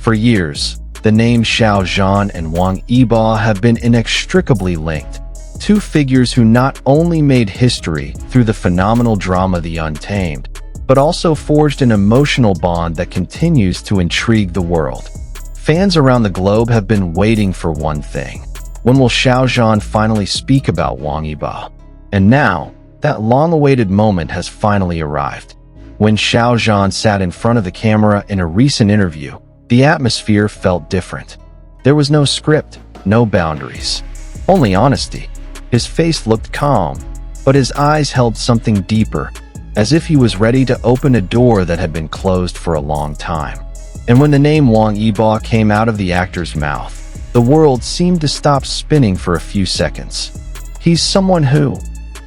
For years, the names Xiao Zhan and Wang Yibo have been inextricably linked, two figures who not only made history through the phenomenal drama The Untamed, but also forged an emotional bond that continues to intrigue the world. Fans around the globe have been waiting for one thing. When will Xiao Zhan finally speak about Wang Yibo? And now, that long-awaited moment has finally arrived. When Xiao Zhan sat in front of the camera in a recent interview, the atmosphere felt different. There was no script, no boundaries, only honesty. His face looked calm, but his eyes held something deeper, as if he was ready to open a door that had been closed for a long time. And when the name Wang Yibo came out of the actor's mouth, the world seemed to stop spinning for a few seconds. "He's someone who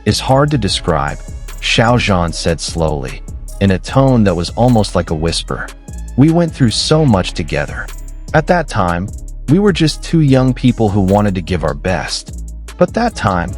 is hard to describe," Xiao Zhan said slowly, in a tone that was almost like a whisper. "We went through so much together. At that time, we were just two young people who wanted to give our best. But that time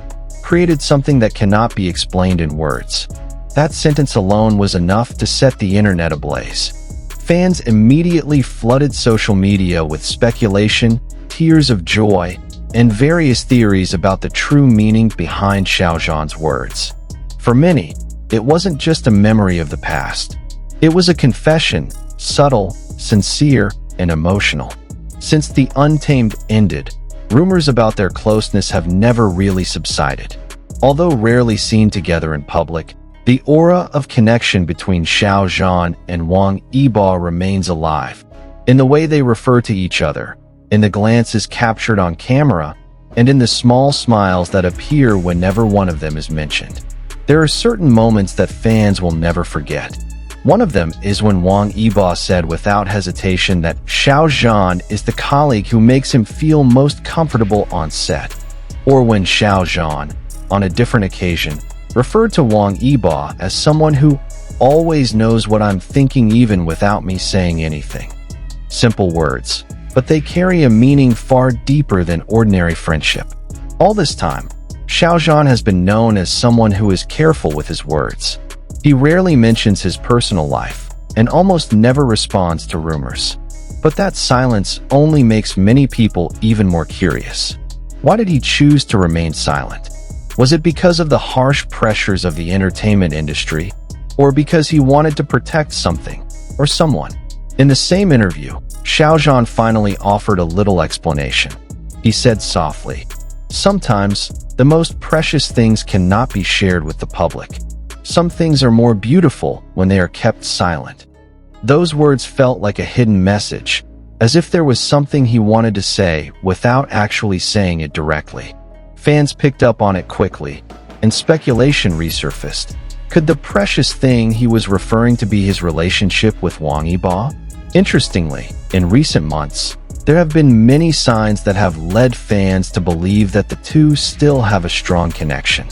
created something that cannot be explained in words." That sentence alone was enough to set the internet ablaze. Fans immediately flooded social media with speculation, tears of joy, and various theories about the true meaning behind Xiao Zhan's words. For many, it wasn't just a memory of the past. It was a confession, subtle, sincere, and emotional. Since The Untamed ended, rumors about their closeness have never really subsided. Although rarely seen together in public, the aura of connection between Xiao Zhan and Wang Yibo remains alive, in the way they refer to each other, in the glances captured on camera, and in the small smiles that appear whenever one of them is mentioned. There are certain moments that fans will never forget. One of them is when Wang Yibo said without hesitation that Xiao Zhan is the colleague who makes him feel most comfortable on set. Or when Xiao Zhan, on a different occasion, referred to Wang Yibo as someone who always knows what I'm thinking even without me saying anything. Simple words, but they carry a meaning far deeper than ordinary friendship. All this time, Xiao Zhan has been known as someone who is careful with his words. He rarely mentions his personal life, and almost never responds to rumors. But that silence only makes many people even more curious. Why did he choose to remain silent? Was it because of the harsh pressures of the entertainment industry, or because he wanted to protect something or someone? In the same interview, Xiao Zhan finally offered a little explanation. He said softly, "Sometimes, the most precious things cannot be shared with the public. Some things are more beautiful when they are kept silent." Those words felt like a hidden message, as if there was something he wanted to say without actually saying it directly. Fans picked up on it quickly, and speculation resurfaced. Could the precious thing he was referring to be his relationship with Wang Yibo? Interestingly, in recent months, there have been many signs that have led fans to believe that the two still have a strong connection.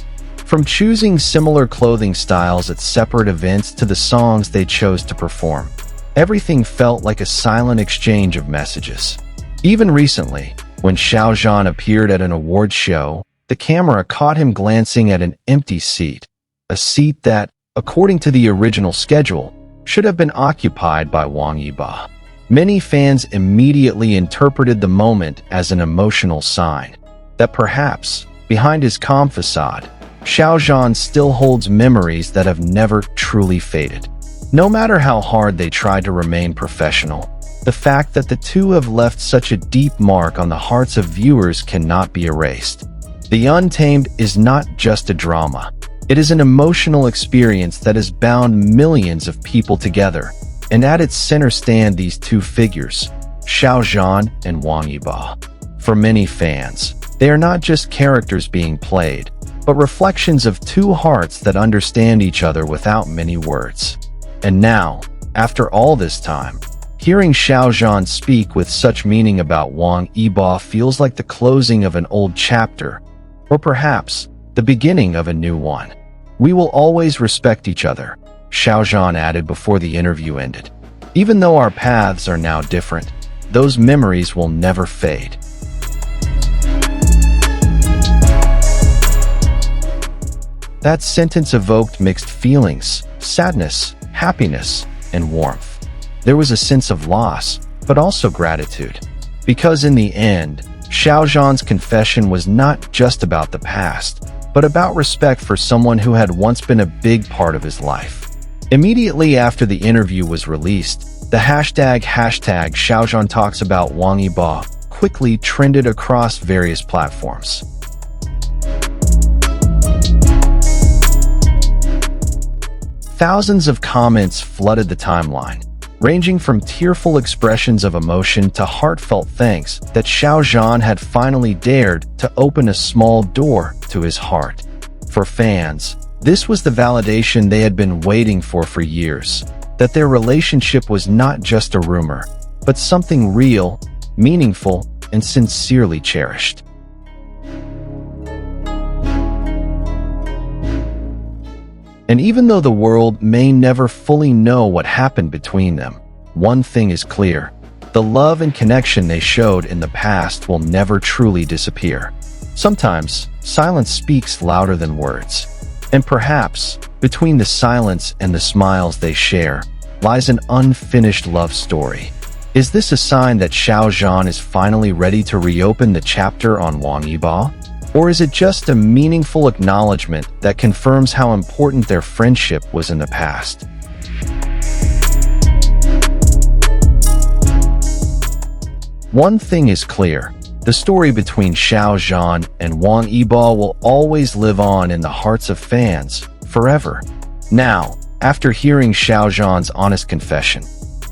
From choosing similar clothing styles at separate events to the songs they chose to perform, everything felt like a silent exchange of messages. Even recently, when Xiao Zhan appeared at an awards show, the camera caught him glancing at an empty seat, a seat that, according to the original schedule, should have been occupied by Wang Yibo. Many fans immediately interpreted the moment as an emotional sign, that perhaps, behind his calm facade, Xiao Zhan still holds memories that have never truly faded. No matter how hard they try to remain professional, the fact that the two have left such a deep mark on the hearts of viewers cannot be erased. The Untamed is not just a drama. It is an emotional experience that has bound millions of people together, and at its center stand these two figures, Xiao Zhan and Wang Yibo. For many fans, they are not just characters being played, but reflections of two hearts that understand each other without many words. And now, after all this time, hearing Xiao Zhan speak with such meaning about Wang Yibo feels like the closing of an old chapter, or perhaps the beginning of a new one. "We will always respect each other," Xiao Zhan added before the interview ended. "Even though our paths are now different, those memories will never fade." That sentence evoked mixed feelings: sadness, happiness, and warmth. There was a sense of loss, but also gratitude. Because in the end, Xiao Zhan's confession was not just about the past, but about respect for someone who had once been a big part of his life. Immediately after the interview was released, the hashtag Xiao Zhan talks about Wang Yibo quickly trended across various platforms. Thousands of comments flooded the timeline, ranging from tearful expressions of emotion to heartfelt thanks that Xiao Zhan had finally dared to open a small door to his heart. For fans, this was the validation they had been waiting for years, that their relationship was not just a rumor, but something real, meaningful, and sincerely cherished. And even though the world may never fully know what happened between them, one thing is clear: the love and connection they showed in the past will never truly disappear. Sometimes, silence speaks louder than words. And perhaps, between the silence and the smiles they share, lies an unfinished love story. Is this a sign that Xiao Zhan is finally ready to reopen the chapter on Wang Yibo? Or is it just a meaningful acknowledgement that confirms how important their friendship was in the past? One thing is clear: the story between Xiao Zhan and Wang Yibo will always live on in the hearts of fans, forever. Now, after hearing Xiao Zhan's honest confession,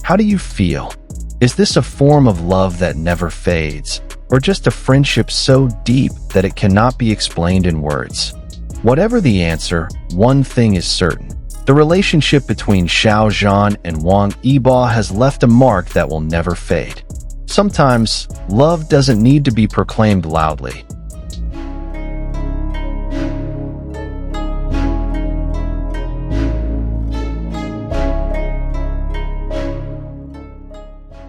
how do you feel? Is this a form of love that never fades, or just a friendship so deep that it cannot be explained in words? Whatever the answer, one thing is certain: the relationship between Xiao Zhan and Wang Yibo has left a mark that will never fade. Sometimes, love doesn't need to be proclaimed loudly.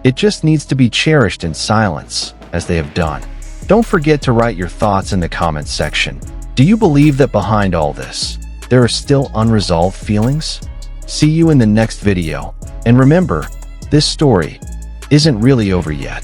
It just needs to be cherished in silence, as they have done. Don't forget to write your thoughts in the comments section. Do you believe that behind all this, there are still unresolved feelings? See you in the next video, and remember, this story isn't really over yet.